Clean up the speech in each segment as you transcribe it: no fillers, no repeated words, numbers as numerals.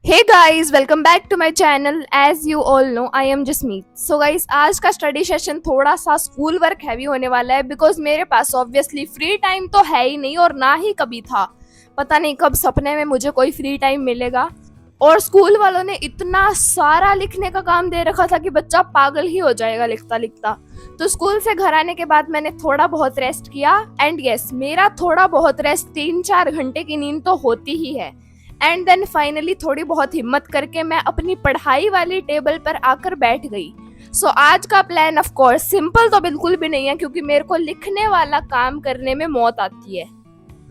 Hey guys, welcome back to my channel. As you all know I am Jasmeet. So guys, आज का study session थोड़ा सा school work heavy होने वाला है बिकॉज मेरे पास ऑब्वियसली फ्री टाइम तो है ही नहीं और ना ही कभी था। पता नहीं कब सपने में मुझे कोई फ्री टाइम मिलेगा। और स्कूल वालों ने इतना सारा लिखने का काम दे रखा था कि बच्चा पागल ही हो जाएगा लिखता लिखता। तो स्कूल से घर आने के बाद मैंने थोड़ा बहुत रेस्ट किया एंड यस, मेरा थोड़ा बहुत रेस्ट 3-4 घंटे की नींद तो होती ही है। एंड देन फाइनली थोड़ी बहुत हिम्मत करके मैं अपनी पढ़ाई वाली टेबल पर आकर बैठ गई। सो आज का प्लान ऑफ कोर्स सिंपल तो बिल्कुल भी नहीं है क्योंकि मेरे को लिखने वाला काम करने में मौत आती है।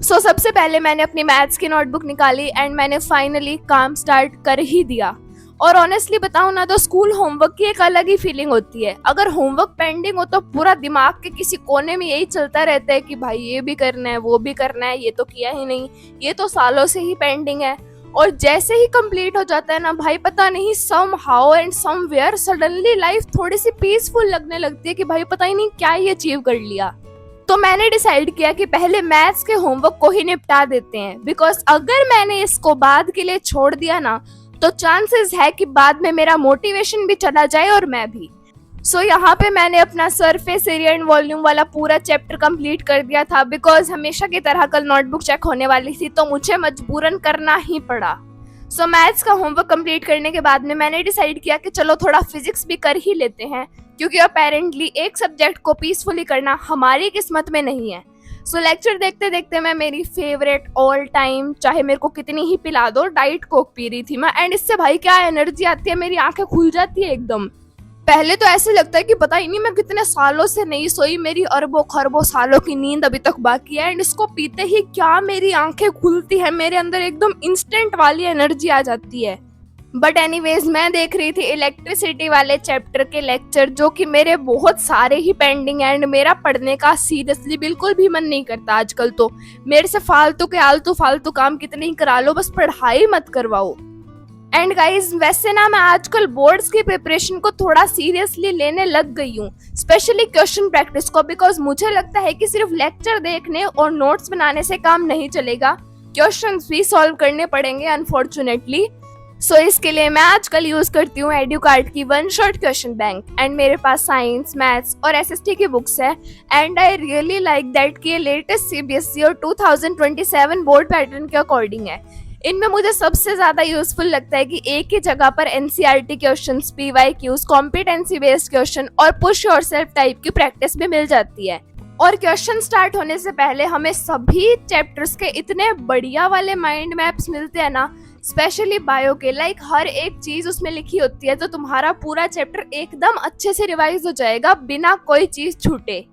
सबसे पहले मैंने अपनी मैथ्स की नोटबुक निकाली एंड मैंने फाइनली काम स्टार्ट कर ही दिया। और ऑनेस्टली बताऊं ना तो स्कूल होमवर्क की एक अलग ही फीलिंग होती है। अगर होमवर्क पेंडिंग हो तो पूरा दिमाग के किसी कोने में यही चलता रहता है कि भाई ये भी करना है, वो भी करना है, ये तो किया ही नहीं, ये तो सालों से ही पेंडिंग है। और जैसे ही कंप्लीट हो जाता है ना भाई, पता नहीं somehow and somewhere suddenly life थोड़ी सी पीसफुल लगने लगती है कि भाई पता ही नहीं क्या ही अचीव कर लिया। तो मैंने डिसाइड किया कि पहले मैथ्स के होमवर्क को ही निपटा देते हैं बिकॉज अगर मैंने इसको बाद के लिए छोड़ दिया ना तो चांसेस है कि बाद में मेरा मोटिवेशन भी चला जाए और मैं भी। यहाँ पे मैंने अपना सरफेस एरिया एंड वॉल्यूम वाला पूरा चैप्टर कंप्लीट कर दिया था बिकॉज हमेशा की तरह कल नोटबुक चेक होने वाली थी तो मुझे मजबूरन करना ही पड़ा। मैथ्स का होमवर्क कंप्लीट करने के बाद में मैंने डिसाइड किया कि चलो थोड़ा फिजिक्स भी कर ही लेते हैं क्योंकि अपेरेंटली एक सब्जेक्ट को पीसफुली करना हमारी किस्मत में नहीं है। लेक्चर देखते देखते मैं मेरी फेवरेट ऑल टाइम, चाहे मेरे को कितनी ही पिला दो, डाइट कोक पी रही थी मैं। एंड इससे भाई क्या एनर्जी आती है, मेरी आंखें खुल जाती है एकदम। पहले तो ऐसे लगता है कि पता ही नहीं मैं कितने सालों से नहीं सोई, मेरी अरबों खरबों सालों की नींद अभी तक बाकी है। एंड इसको पीते ही क्या मेरी आंखें खुलती है, मेरे अंदर एकदम इंस्टेंट वाली एनर्जी आ जाती है। बट एनीवेज, मैं देख रही थी इलेक्ट्रिसिटी वाले चैप्टर के लेक्चर जो कि मेरे बहुत सारे ही पेंडिंग है एंड मेरा पढ़ने का सीरियसली बिल्कुल भी मन नहीं करता आजकल। तो मेरे से फालतू के आलतू फालतू काम कितने ही करा लो, बस पढ़ाई मत करवाओ। एंड गाइज, वैसे ना मैं आजकल बोर्ड्स की प्रिपरेशन को थोड़ा सीरियसली लेने लग गई हूँ, स्पेशली क्वेश्चन प्रैक्टिस को, बिकॉज मुझे लगता है कि सिर्फ लेक्चर देखने और नोट्स बनाने से काम नहीं चलेगा, क्वेश्चंस भी सॉल्व करने पड़ेंगे अनफॉर्चुनेटली। इसके लिए मैं आजकल यूज करती हूँ एडुकार्ड की one shot question bank and मेरे पास साइंस, मैथ्स और एसएसटी की बुक्स है। And I really like that कि ये लेटेस्ट सीबीएसई और 2027 बोर्ड पैटर्न के अकॉर्डिंग है। इनमें मुझे सबसे ज्यादा यूजफुल लगता है कि एक ही जगह पर NCERT questions, PYQs, competency based question और पुश योरसेल्फ टाइप की प्रैक्टिस भी मिल जाती है। और क्वेश्चन स्टार्ट होने से पहले हमें सभी चैप्टर्स के इतने बढ़िया वाले माइंड मैप्स मिलते हैं ना, स्पेशली बायो के। लाइक हर एक चीज उसमें लिखी होती है तो तुम्हारा पूरा चैप्टर एकदम अच्छे से रिवाइज हो जाएगा बिना कोई चीज छूटे।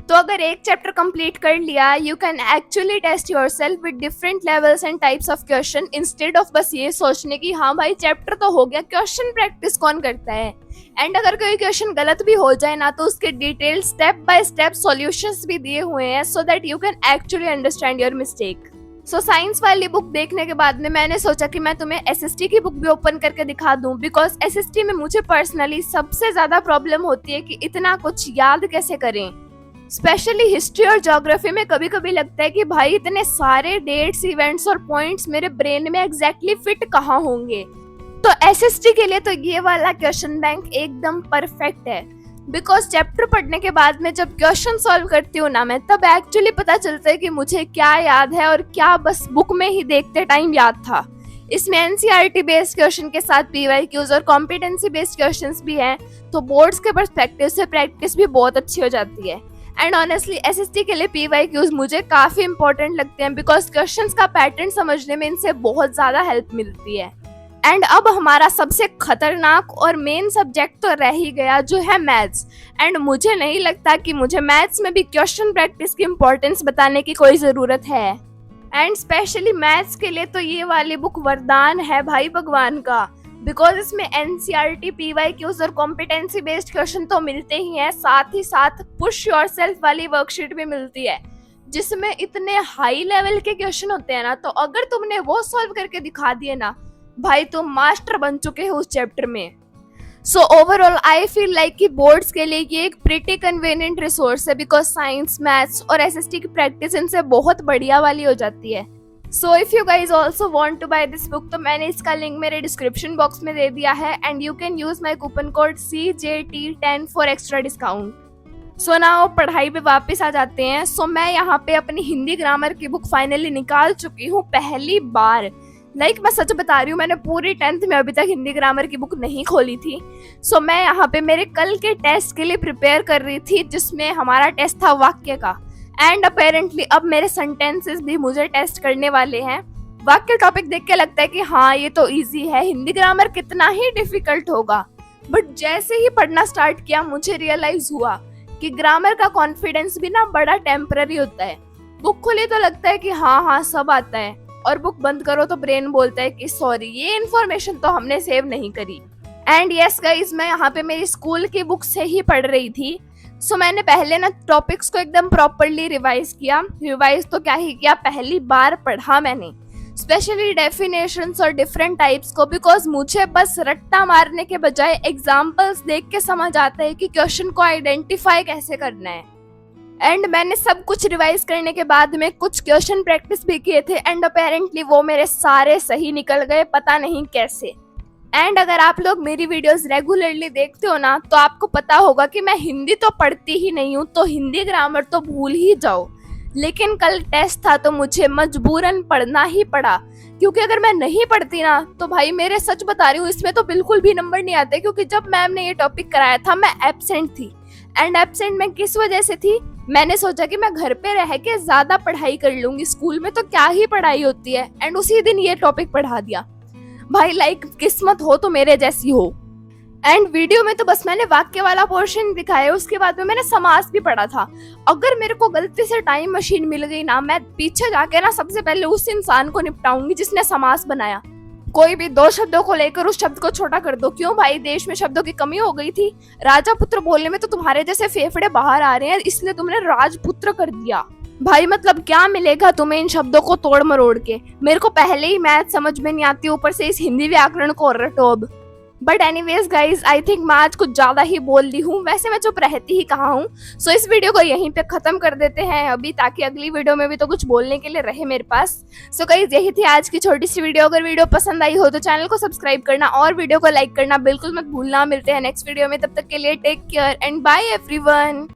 तो अगर एक चैप्टर कंप्लीट कर लिया, you can actually test yourself with different levels and types of question instead of बस ये सोचने की हाँ भाई चैप्टर तो हो गया, क्वेश्चन प्रैक्टिस कौन करता है। एंड अगर कोई क्वेश्चन गलत भी हो जाए ना तो उसके detail step by step solutions भी दिए हुए हैं so that you can actually understand your mistake. Science वाली बुक देखने के बाद में मैंने सोचा कि मैं तुम्हें एसएसटी की बुक भी ओपन करके दिखा दूं बिकॉज एसएसटी में मुझे पर्सनली सबसे ज्यादा प्रॉब्लम होती है कि इतना कुछ याद कैसे करें। स्पेशली हिस्ट्री और ज्योग्राफी में कभी कभी लगता है कि भाई इतने सारे डेट्स, इवेंट्स और पॉइंट्स मेरे ब्रेन में एग्जैक्टली फिट कहाँ होंगे। तो एसएसटी के लिए तो ये वाला क्वेश्चन बैंक एकदम परफेक्ट है बिकॉज चैप्टर पढ़ने के बाद में जब क्वेश्चन सॉल्व करती हूँ ना मैं, तब एक्चुअली पता चलता है कि मुझे क्या याद है और क्या बस बुक में ही देखते टाइम याद था। इसमें एनसीईआरटी बेस्ड क्वेश्चन के साथ पीवाईक्यूज और कॉम्पिटेंसी बेस्ड क्वेश्चंस भी हैं, तो बोर्ड्स के पर्सपेक्टिव से प्रैक्टिस भी बहुत अच्छी हो जाती है। एंड ऑनेस्टली एसएसटी के लिए पीवाईक्यूज मुझे काफी इंपॉर्टेंट लगते हैं बिकॉज क्वेश्चंस का पैटर्न समझने में इनसे बहुत ज्यादा हेल्प मिलती है। एंड अब हमारा सबसे खतरनाक और मेन सब्जेक्ट तो रह ही गया जो है मैथ्स। एंड मुझे नहीं लगता कि मुझे मैथ्स में भी क्वेश्चन प्रैक्टिस की इंपॉर्टेंस बताने की कोई जरूरत है। एंड स्पेशली मैथ्स के लिए तो ये वाली बुक वरदान है भाई भगवान का बिकॉज इसमें एनसीईआरटी, पीवाईक्यूज और कॉम्पिटेंसी बेस्ड क्वेश्चन तो मिलते ही हैं, साथ ही साथ पुश योरसेल्फ वाली वर्कशीट भी मिलती है जिसमें इतने हाई लेवल के क्वेश्चन होते हैं ना, तो अगर तुमने वो सॉल्व करके दिखा दिए ना भाई, तुम मास्टर बन चुके हो उस चैप्टर में। ओवरऑल आई फील लाइक कि बोर्ड्स के लिए ये एक प्रिटी कन्वीनियंट रिसोर्स है बिकॉज साइंस, मैथ्स और एसएसटी की प्रैक्टिस इनसे बहुत बढ़िया वाली हो जाती है। So if you guys also want to buy this book तो मैंने इसका लिंक मेरे डिस्क्रिप्शन बॉक्स में दे दिया है and you can use my coupon code CJT10 for extra discount. So now पढ़ाई पे वापस आ जाते हैं। सो मैं यहाँ पे अपनी हिंदी ग्रामर की बुक फाइनली निकाल चुकी हूँ पहली बार। मैं सच बता रही हूँ, मैंने पूरी 10th में अभी तक हिंदी ग्रामर की बुक नहीं खोली थी। सो मैं यहाँ पे मेरे कल के टेस्ट के लिए प्रिपेयर कर रही थी जिसमें हमारा टेस्ट था वाक्य का एंड अपेरेंटली अब मेरे सेंटेंसेस भी मुझे टेस्ट करने वाले हैं। वाक्य टॉपिक देख के लगता है कि हाँ ये तो इजी है, हिंदी ग्रामर कितना ही डिफिकल्ट होगा। बट जैसे ही पढ़ना स्टार्ट किया मुझे रियलाइज हुआ कि ग्रामर का कॉन्फिडेंस भी ना बड़ा टेम्पररी होता है। बुक खोली तो लगता है कि हाँ सब आता है और बुक बंद करो तो ब्रेन बोलता है कि सॉरी ये इन्फॉर्मेशन तो हमने सेव नहीं करी। एंड यस गाइस, मैं यहाँ पे मेरी स्कूल की बुक से ही पढ़ रही थी। सो मैंने पहले ना टॉपिक्स को एकदम प्रॉपरली रिवाइज किया। रिवाइज तो क्या ही किया, पहली बार पढ़ा मैंने स्पेशली डेफिनेशंस और डिफरेंट टाइप्स को, बिकॉज मुझे बस रट्टा मारने के बजाय एग्जाम्पल्स देख के समझ आता है कि क्वेश्चन को आइडेंटिफाई कैसे करना है। एंड मैंने सब कुछ रिवाइज करने के बाद में कुछ क्वेश्चन प्रैक्टिस भी किए थे एंड अपेरेंटली वो मेरे सारे सही निकल गए, पता नहीं कैसे। एंड अगर आप लोग मेरी वीडियोस रेगुलरली देखते हो ना तो आपको पता होगा कि मैं हिंदी तो पढ़ती ही नहीं हूँ, तो हिंदी ग्रामर तो भूल ही जाओ। लेकिन कल टेस्ट था तो मुझे मजबूरन पढ़ना ही पड़ा, क्योंकि अगर मैं नहीं पढ़ती ना तो भाई मेरे सच बता रही हूँ इसमें तो बिल्कुल भी नंबर नहीं आते। क्योंकि जब मैम ने ये टॉपिक कराया था मैं एब्सेंट थी। एंड एब्सेंट मैं किस वजह से थी, मैंने सोचा कि मैं घर पे रह के ज्यादा पढ़ाई कर लूंगी, स्कूल में तो क्या ही पढ़ाई होती है। एंड उसी दिन ये टॉपिक पढ़ा दिया। भाई किस्मत हो तो मेरे जैसी हो। एंड वीडियो में तो बस मैंने वाक्य वाला पोर्शन दिखाया, उसके बाद में मैंने समास भी पढ़ा था। अगर मेरे को गलती से टाइम मशीन मिल गई ना, मैं पीछे जाके ना सबसे पहले उस इंसान को निपटाऊंगी जिसने समास बनाया। कोई भी 2 शब्दों को लेकर उस शब्द को छोटा कर दो। क्यों भाई, देश में शब्दों की कमी हो गई थी? राजा पुत्र बोलने में तो तुम्हारे जैसे फेफड़े बाहर आ रहे हैं, इसलिए तुमने राजपुत्र कर दिया। भाई मतलब क्या मिलेगा तुम्हें इन शब्दों को तोड़ मरोड़ के? मेरे को पहले ही मैथ समझ में नहीं आती, ऊपर से इस हिंदी व्याकरण को रटोब। But anyways guys, I think मैं आज कुछ ज्यादा ही बोल दी हूँ। वैसे मैं चुप रहती ही कहाँ हूँ। सो इस वीडियो को यहीं पे खत्म कर देते हैं अभी, ताकि अगली वीडियो में भी तो कुछ बोलने के लिए रहे मेरे पास। सो गाइज यही थी आज की छोटी सी वीडियो। अगर वीडियो पसंद आई हो तो चैनल को सब्सक्राइब करना और वीडियो को लाइक करना बिल्कुल मत भूलना। मिलते हैं नेक्स्ट वीडियो में, तब तक के लिए take care and bye everyone.